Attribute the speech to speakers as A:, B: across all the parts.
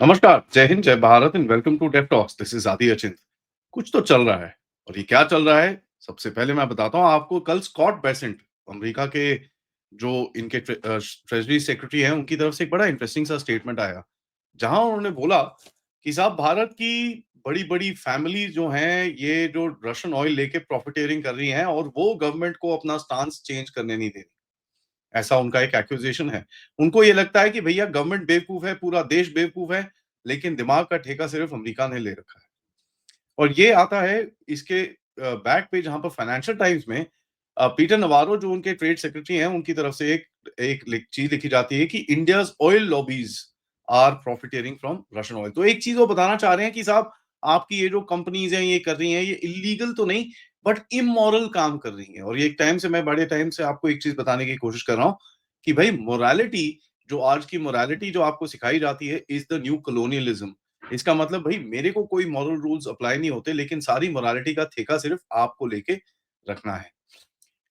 A: नमस्कार, जय हिंद, जय Bharat and welcome to Dev talks. This is Adi Achint. कुछ तो चल रहा है और ये क्या चल रहा है, सबसे पहले मैं बताता हूँ आपको। कल स्कॉट बेसेंट, अमेरिका के जो इनके ट्रेजरी सेक्रेटरी हैं, उनकी तरफ से एक बड़ा इंटरेस्टिंग सा स्टेटमेंट आया, जहां उन्होंने बोला कि साहब भारत की बड़ी-बड़ी फैमिली जो हैं, ये जो रशियन ऑयल लेके प्रॉफिटेरिंग कर रही हैं और वो गवर्नमेंट को अपना स्टांस चेंज करने नहीं दे रही। ऐसा उनका एक एक्यूजेशन है। उनको ये लगता है कि भैया गवर्नमेंट बेवकूफ है, पूरा देश बेवकूफ है, लेकिन दिमाग का ठेका सिर्फ अमेरिका ने ले रखा है। और ये आता है इसके बैक पे, जहाँ पर फाइनेंशियल टाइम्स में पीटर नवारो जो उनके ट्रेड सेक्रेटरी हैं, उनकी तरफ से एक एक चीज लिखी जाती है कि India's oil lobbies are profiteering from Russian oil. तो एक चीज वो बताना चाह रहे हैं कि साहब आपकी ये जो कंपनीज हैं ये कर रही हैं, ये इलीगल तो नहीं बट इमोरल काम कर रही हैं। और ये एक टाइम से, मैं बड़े टाइम से आपको एक चीज बताने की कोशिश कर रहा हूँ कि भाई मोरालिटी, जो आज की मोरालिटी जो आपको सिखाई जाती है, इज द न्यू कॉलोनियलिज्म। इसका मतलब भाई मेरे को कोई मॉरल रूल्स अप्लाई नहीं होते, लेकिन सारी मोरालिटी का ठेका सिर्फ आपको लेके रखना है।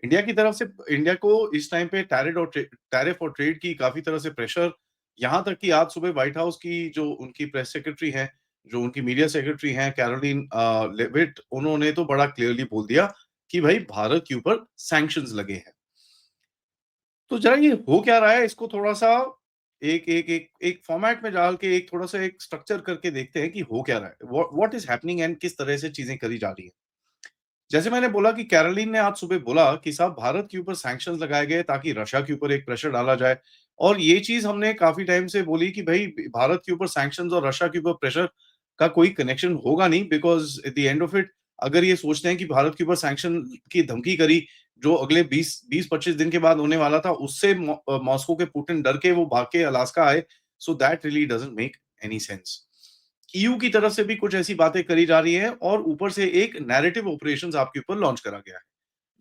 A: इंडिया की तरफ से, इंडिया को इस टाइम पे टैरिफ और ट्रेड की काफी तरह से प्रेशर, यहां तक कि आज सुबह व्हाइट हाउस की जो उनकी प्रेस सेक्रेटरी हैं, जो उनकी मीडिया सेक्रेटरी हैं, कैरोलिन लेविट, उन्होंने तो बड़ा क्लियरली बोल दिया कि भाई भारत के ऊपर सैंक्शंस लगे हैं। तो जरा ये हो क्या रहा है, इसको थोड़ा सा एक फॉर्मेट में डाल के, एक थोड़ा सा एक स्ट्रक्चर करके देखते हैं कि हो क्या रहा है, व्हाट इज हैपनिंग एंड किस तरह से चीजें करी जा रही है। जैसे मैंने बोला कि कैरोलिन ने आज सुबह बोला कि साहब भारत के ऊपर सैंक्शंस लगाए गए ताकि रशिया के ऊपर एक प्रेशर डाला जाए। और ये चीज हमने काफी टाइम से बोली कि भाई भारत के ऊपर सैंक्शंस और रशिया के ऊपर प्रेशर का कोई कनेक्शन होगा नहीं, because at the end of it, अगर ये सोचते हैं कि भारत के ऊपर सैंक्शन की धमकी करी, जो अगले 20-25 दिन के बाद होने वाला था, उससे मॉस्को के पुतिन डर के वो भाग के अलास्का आए। So that really doesn't make any sense. EU की तरफ से भी कुछ ऐसी बातें करी जा रही हैं और ऊपर से एक नैरेटिव ऑपरेशंस आपके ऊपर लॉन्च करा गया है,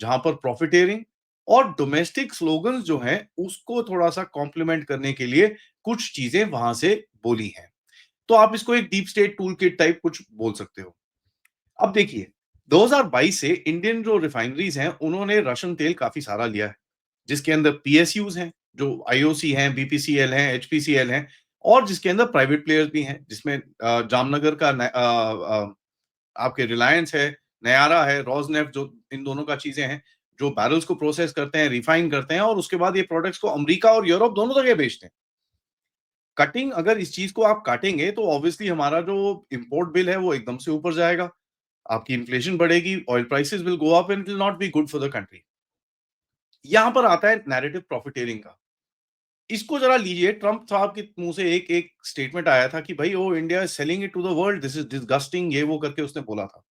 A: जहां पर प्रॉफिटेरिंग और डोमेस्टिक स्लोगन्स जो हैं, उसको थोड़ा सा कॉम्प्लीमेंट करने के लिए कुछ चीजें वहां से बोली हैं। तो आप इसको एक deep state tool kit type कुछ बोल सकते हो। अब देखिए, 2022 से इंडियन जो रिफाइनरीज हैं, उन्होंने रशियन तेल काफी सारा लिया है, जिसके अंदर पीएसयूज हैं, जो आईओसी हैं, बीपीसीएल हैं, एचपीसीएल हैं, और जिसके अंदर प्राइवेट प्लेयर्स भी हैं, जिसमें जामनगर का आपके रिलायंस है, नयारा है, रोजनेफ्ट, जो इन दोनों का चीजें हैं, जो बैरल्स को प्रोसेस करते हैं, रिफाइन करते हैं और उसके बाद ये प्रोडक्ट्स को अमेरिका और यूरोप दोनों जगह बेचते हैं। कटिंग, अगर इस चीज को आप काटेंगे तो ऑब्वियसली हमारा जो इंपोर्ट बिल है वो एकदम से ऊपर जाएगा, आपकी इन्फ्लेशन बढ़ेगी, oil prices will go up and it will not be good for the country. यहां पर आता है नैरेटिव प्रॉफिटेरिंग का। इसको जरा लीजिए, ट्रम्प साहब के मुंह से एक एक स्टेटमेंट आया था कि भाई oh India is selling it to the world, this is disgusting, ये वो करके उसने बोला था।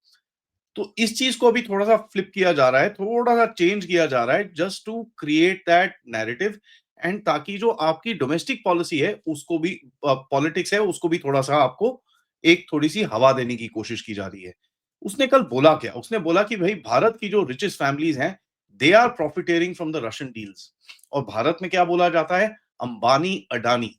A: तो इस चीज को अभी थोड़ा सा फ्लिप किया जा रहा है, थोड़ा सा चेंज किया जा रहा है, just to create that narrative, and ताकि जो आपकी डोमेस्टिक पॉलिसी है उसको भी, पॉलिटिक्स है उसको भी थोड़ा सा आपको एक थोड़ी सी हवा देने की कोशिश की जा रही है। उसने कल बोला क्या, उसने बोला कि भाई भारत की जो रिचेस्ट फैमिलीज हैं, they are profiteering from the Russian deals. और भारत में क्या बोला जाता है, अंबानी अडानी।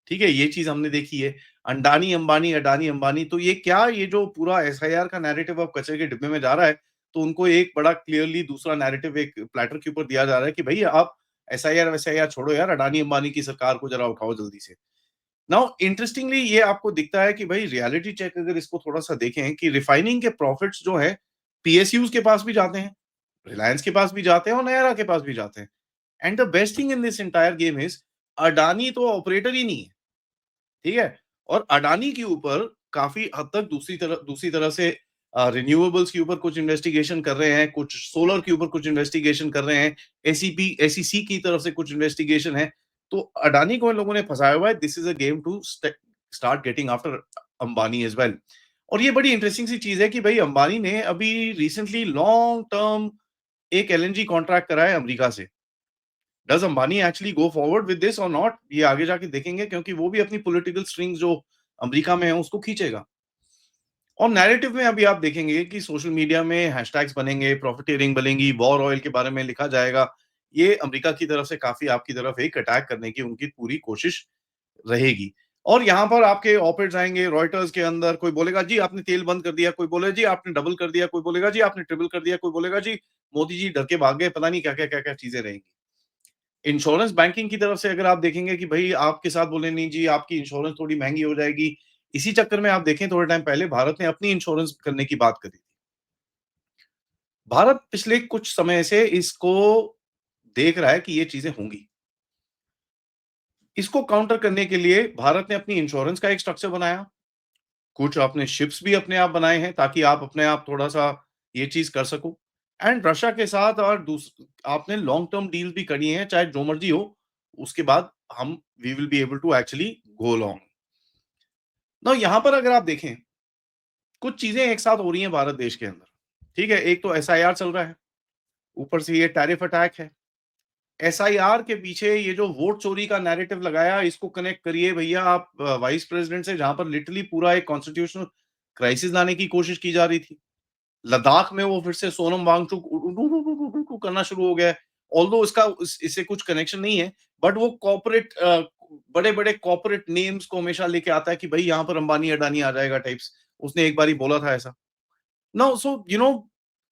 A: ठीक है, ये चीज हमने देखी है, अंडानी अंबानी, अडानी अंबानी। तो ये क्या, ये जो पूरा एसआईआर का नैरेटिव अब कचरे के डिब्बे में जा रहा है, तो उनको एक बड़ा क्लियरली दूसरा नैरेटिव एक प्लेटर के ऊपर दिया जा रहा है कि भाई आप एसआईआर वैसआईआर छोड़ो यार, अडानी अंबानी की सरकार को जरा उठाओ जल्दी से। नाउ इंटरेस्टिंगली ये आपको दिखता है कि भाई रियलिटी चेक अगर इसको थोड़ा सा देखें कि रिफाइनिंग के प्रॉफिट्स जो है, पीएसयूज के पास भी जाते हैं, रिलायंस के पास भी जाते हैं और नयारा के पास भी जाते हैं। And the best thing in this entire game is, Adani तो ऑपरेटर ही नहीं है, ठीक है? और अडानी के ऊपर काफ़ी हद तक दूसरी तरह से रिन्यूएबल्स के ऊपर कुछ इन्वेस्टिगेशन कर रहे हैं, कुछ सोलर के ऊपर कुछ इन्वेस्टिगेशन कर रहे हैं, एसीसी की तरफ से कुछ इन्वेस्टिगेशन है। तो अडानी को इन लोगों ने फँसाया हुआ है। This is a game to start getting after Ambani as well. और ये बड़ी इंटरेस्टिंग सी चीज़ है कि भई अंबानी ने अभी रिसेंटली लॉन्ग टर्म एक एलएनजी कॉन्ट्रैक्ट करा है अमेरिका से। Does Ambani actually go forward with this और नॉट? ये आगे जाके देखेंगे, क्योंकि वो भी अपनी पॉलिटिकल स्ट्रिंग्स जो अमेरिका में है उसको खींचेगा। और नैरेटिव में अभी आप देखेंगे कि सोशल मीडिया में हैशटैग्स बनेंगे, प्रॉफिटेरिंग बनेगी, वॉर ऑयल के बारे में लिखा जाएगा। ये अमेरिका की तरफ से काफ़ी आपकी तरफ एक अटैक करने की उनकी पूरी कोशिश रहेगी। और यहाँ पर आपके ऑप-एड्स आएँगे रॉयटर्स के अंदर, कोई बोलेगा जी आपने तेल बंद कर दिया, कोई बोलेगा जी आपने डबल कर दिया, कोई बोलेगा जी आपने ट्रिपल कर दिया, कोई बोलेगा जी मोदी जी डर के भाग गए, पता नहीं क्या-क्या, क्या-क्या चीज़ें रहेंगी। इंश्योरेंस बैंकिंग की तरफ से अगर आप देखेंगे कि भई आपके साथ बोले नहीं जी आपकी इंश्योरेंस थोड़ी महँगी हो जाएगी। इसी चक्कर में आप देखें थोड़े टाइम पहले भारत ने अपनी इंश्योरेंस करने की बात करी। भारत पिछले कुछ समय से इसको देख रहा है कि ये चीज़ें होंगी। इसको काउंटर करने के लिए भारत ने अपनी इंश्योरेंस का एक स्ट्रक्चर बनाया। कुछ आपने शिप्स भी अपने आप बनाए हैं ताकि आप अपने आप थोड़ा-सा ये चीज़ कर सको। एंड रशिया के साथ और आपने लॉन्ग टर्म डील भी करी हैं, चाहे जो मर्ज़ी हो, उसके बाद हम we will be able to actually go along. Now यहाँ पर अगर आप देखें, कुछ चीज़ें एक साथ हो रही हैं भारत देश के अंदर। ठीक है? एक तो एसआईआर चल रहा है, ऊपर से ये टैरिफ अटैक है। एसआईआर के पीछे ये जो वोट चोरी का नैरेटिव लगाया, इसको कनेक्ट करिए भैया आप वाइस प्रेज़िडेंट से, जहाँ पर लिटरली पूरा एक कॉन्स्टिट्यूशनल क्राइसिस लाने की कोशिश की जा रही थी। लद्दाख में वो फिर से सोनम वांगचुक करना शुरू हो गया है। ऑल्दो इसका इससे कुछ कनेक्शन नहीं है, बट वो बड़े-बड़े कॉर्पोरेट नेम्स को हमेशा लेके आता है कि भई यहाँ पर अंबानी, अडानी आ जाएगा टाइप्स। उसने एक बारी बोला था ऐसा। Now so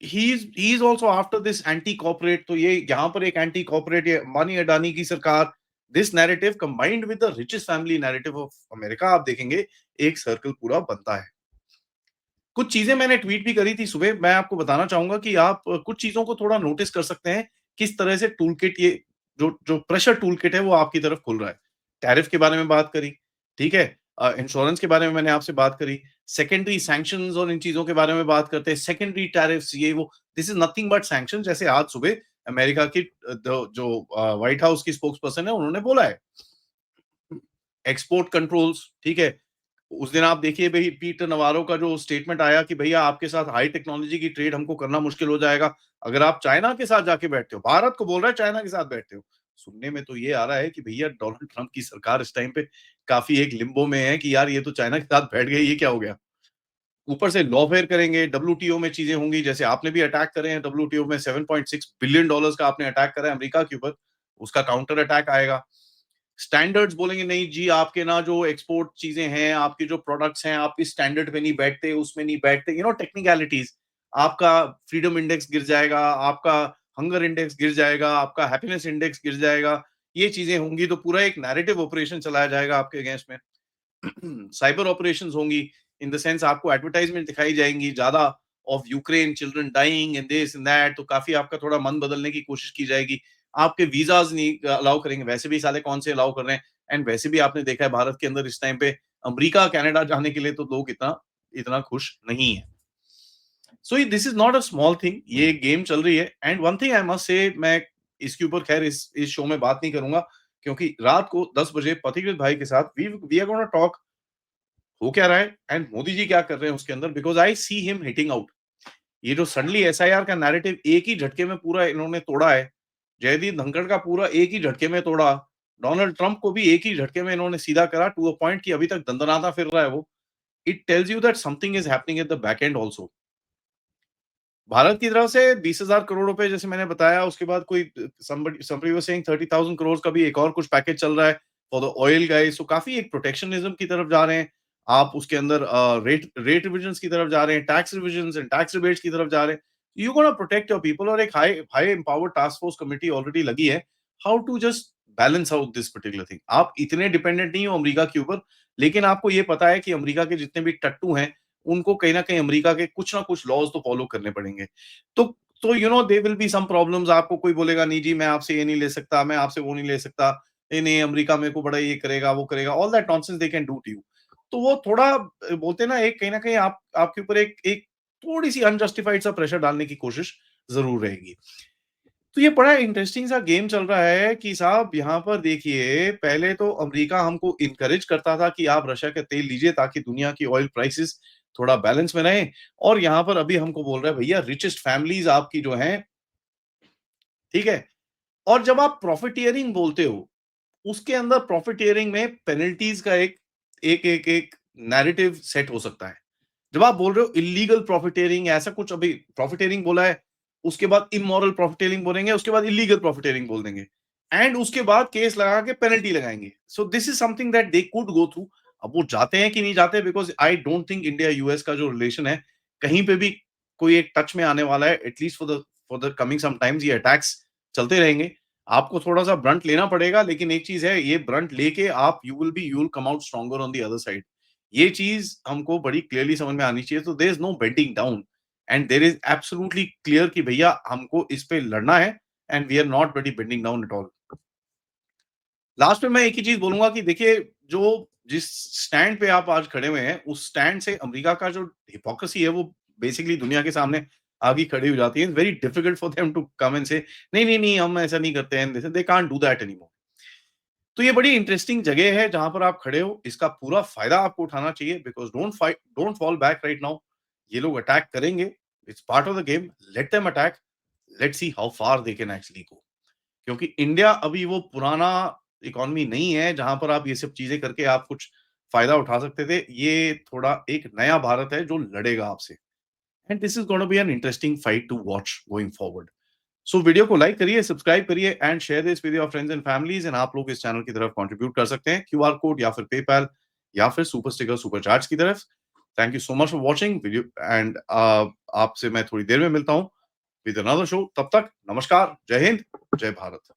A: he is also after this anti corporate, तो ये यहाँ पर एक एंटी कॉर्पोरेट, ये अंबानी, अडानी की सरकार, this narrative combined with the richest family narrative of America, आप देखेंगे एक सर्कल पूरा बनता है। कुछ चीज़ें मैंने ट्वीट भी करी थी सुबह, मैं आपको बताना चाहूँगा कि आप कुछ चीज़ों को थोड़ा नोटिस कर सकते हैं, किस तरह से टूलकिट ये जो जो प्रेशर टूलकिट है वो आपकी तरफ खुल रहा है। टैरिफ के बारे में बात करी, ठीक है? इंश्योरेंस के बारे में मैंने आपसे बात करी, सेकेंडरी सैंक्शंस और इन चीज़ों के बारे में बात करते हैं, सेकेंडरी टैरिफ्स ये वो, this is nothing but sanctions, जैसे आज सुबह अमेरिका की जो व्हाइट हाउस की स्पोक्सपर्सन है उन्होंने बोला है। एक्सपोर्ट कंट्रोल्स, ठीक है? उस दिन आप देखिए भई पीटर नवारो का जो स्टेटमेंट आया कि भैया आपके साथ हाई टेक्नोलॉजी की ट्रेड हमको करना मुश्किल हो जाएगा, अगर आप चाइना के साथ जाके बैठते हो। भारत को बोल रहा है चाइना के साथ बैठते हो। सुनने में तो ये आ रहा है कि भैया डोनाल्ड ट्रम्प की सरकार इस टाइम पे काफ़ी एक लिम्बो में है कि यार ये तो चाइना के साथ बैठ गई, ये क्या हो गया? ऊपर से लॉफेयर करेंगे, डब्ल्यूटीओ में चीज़ें होंगी, जैसे आपने भी अटैक करे हैं डब्ल्यूटीओ में $7.6 बिलियन का आपने अटैक करा है अमेरिका के ऊपर, उसका काउंटर अटैक आएगा। स्टैंडर्ड्स बोलेंगे नहीं जी आपके ना जो एक्सपोर्ट चीजें हैं, आपकी जो प्रोडक्ट्स हैं, आप इस स्टैंडर्ड पे नहीं बैठते, उसमें नहीं बैठते, टेक्निकलिटीज, आपका फ्रीडम इंडेक्स गिर जाएगा, आपका हंगर इंडेक्स गिर जाएगा, आपका हैप्पीनेस इंडेक्स गिर जाएगा। ये चीजें होंगी तो पूरा एक नैरेटिव ऑपरेशन चलाया जाएगा आपके अगेंस्ट में। साइबर ऑपरेशंस होंगी, इन द सेंस आपको एडवर्टाइजमेंट दिखाई जाएंगी ज्यादा of Ukraine children dying and this and that, तो काफी आपका थोड़ा मन बदलने की कोशिश की जाएगी। आपके वीजाज नहीं अलाउ करेंगे, वैसे भी साले कौन से अलाउ कर रहे हैं। एंड वैसे भी आपने देखा है भारत के अंदर इस टाइम पे अमेरिका कनाडा जाने के लिए तो लोग इतना इतना खुश नहीं है। So this is not a small thing, ये गेम चल रही है। And one thing I must say, मैं इसके ऊपर खैर इस शो में बात नहीं करूंगा, क्योंकि रात को 10 बजे पथिकृत भाई के साथ वी आर गोना टॉक हो क्या रहा है एंड मोदी जी क्या कर रहे हैं उसके अंदर, because I see him hitting out. ये जो सडनली एसआईआर का नैरेटिव एक ही झटके में पूरा इन्होंने तोड़ा है, जयदीप धनखड़ का पूरा एक ही झटके में तोड़ा, डोनाल्ड ट्रंप को भी एक ही झटके में इन्होंने सीधा करा टू अ पॉइंट कि अभी तक दंदनाता फिर रहा है वो। It tells you that something is happening at the back and also. Bharat की तरफ से 20,000 करोड़ रुपए जैसे मैंने बताया, उसके बाद कोई somebody was saying 30,000 करोड़ का भी एक और कुछ पैकेज चल रहा है फॉर द ऑयल गाइस, सो काफी एक प्रोटेक्शनिज्म की तरफ जा रहे हैं। आप उसके अंदर रेट रेट रिविजन्स की तरफ जा रहे हैं, tax revisions and tax rebates की तरफ जा रहे हैं। You gonna protect your people, और एक high high empowered task force committee already लगी है, how to just balance out this particular thing. आप इतने डिपेंडेंट नहीं हो अमेरिका के ऊपर, लेकिन आपको ये पता है कि अमेरिका के जितने भी टट्टू हैं, उनको कहीं न कहीं अमेरिका के कुछ ना कुछ लॉज़ तो फॉलो करने पड़ेंगे। तो there will be some problems, आपको कोई बोलेगा नहीं जी मैं आपसे ये नहीं ले सकता, मैं आपसे वो नहीं ले सकता। नहीं, अमेरिका मेरे को बड़ा ये करेगा, वो करेगा, all that nonsense they can do to you. तो वो थोड़ा बोलते हैं ना, एक कहीं न कहीं आप आपके ऊपर एक एक थोड़ी-सी अनजस्टिफाइड सा प्रेशर डालने की कोशिश ज़रूर रहेगी। तो ये बड़ा इंटरेस्टिंग सा गेम चल रहा है कि साहब यहाँ पर देखिए, पहले तो अमेरिका हमको इनकरेज करता था कि आप रशिया का तेल लीजिए ताकि दुनिया की ऑयल प्राइसेस थोड़ा बैलेंस में रहें, और यहाँ पर अभी हमको बोल रहा है भैया रिचेस्ट फैमिलीज आपकी जो हैं, ठीक है? और जब आप प्रॉफिटियरिंग बोलते हो, उसके अंदर प्रॉफिटियरिंग में पेनल्टीज का एक नैरेटिव सेट हो सकता है। जब आप बोल रहे हो इल्लीगल प्रॉफिटेरिंग, ऐसा कुछ अभी प्रॉफिटेरिंग बोला है, उसके बाद इमोरल प्रॉफिटेरिंग बोलेंगे, उसके बाद इल्लीगल प्रॉफिटेरिंग बोल देंगे, एंड उसके बाद केस लगा के पेनल्टी लगाएंगे। So this is something that they could go through. अब वो जाते हैं कि नहीं जाते, because I don't think India US का जो रिलेशन है कहीं पे भी कोई एक टच में आने वाला है, at least for the coming some times. ये अटैक्स चलते रहेंगे, आपको थोड़ा-सा ब्रंट लेना पड़ेगा, लेकिन एक चीज़ है, ये ब्रंट लेके आप you will come out stronger on the other side. ये चीज़ हमको बड़ी क्लियरली समझ में आनी चाहिए, तो there is no bending down and there is absolutely clear कि भैया हमको इस पे लड़ना है and we are not bloody bending down at all. Last में मैं एक ही चीज़ बोलूँगा कि देखिए, जो जिस स्टैंड पे आप आज खड़े हुए हैं, उस स्टैंड से अमेरिका का जो हिपोक्रेसी है, वो बेसिकली दुनिया के सामने आगे खड़ी हो जाती है। It's very difficult for them to come and say, "नहीं, नहीं, नहीं, हम ऐसा नहीं करते हैं।" They can't do that anymore. तो ये बड़ी इंटरेस्टिंग जगह है जहाँ पर आप खड़े हो, इसका पूरा फ़ायदा आपको उठाना चाहिए because don't fall back right now. ये लोग अटैक करेंगे, it's part of the game, let them attack, let's see how far they can actually go. क्योंकि इंडिया अभी वो पुराना इकोनॉमी नहीं है, जहाँ पर आप ये सब चीज़ें करके आप कुछ फ़ायदा उठा सकते थे। ये थोड़ा एक नया भारत है जो लड़ेगा आपसे and this is gonna be an interesting fight to watch going forward. So video को लाइक करिए, सब्सक्राइब करिए and share this with your friends and families and आप लोग इस चैनल की तरफ कंट्रीब्यूट कर सकते हैं क्यूआर कोड या फिर पेपैल या फिर सुपर स्टिकर, सुपर चैट्स की तरफ। Thank you so much for watching video and आपसे मैं थोड़ी देर में मिलता हूँ विद अनदर शो। तब तक नमस्कार, जय हिंद, जय भारत।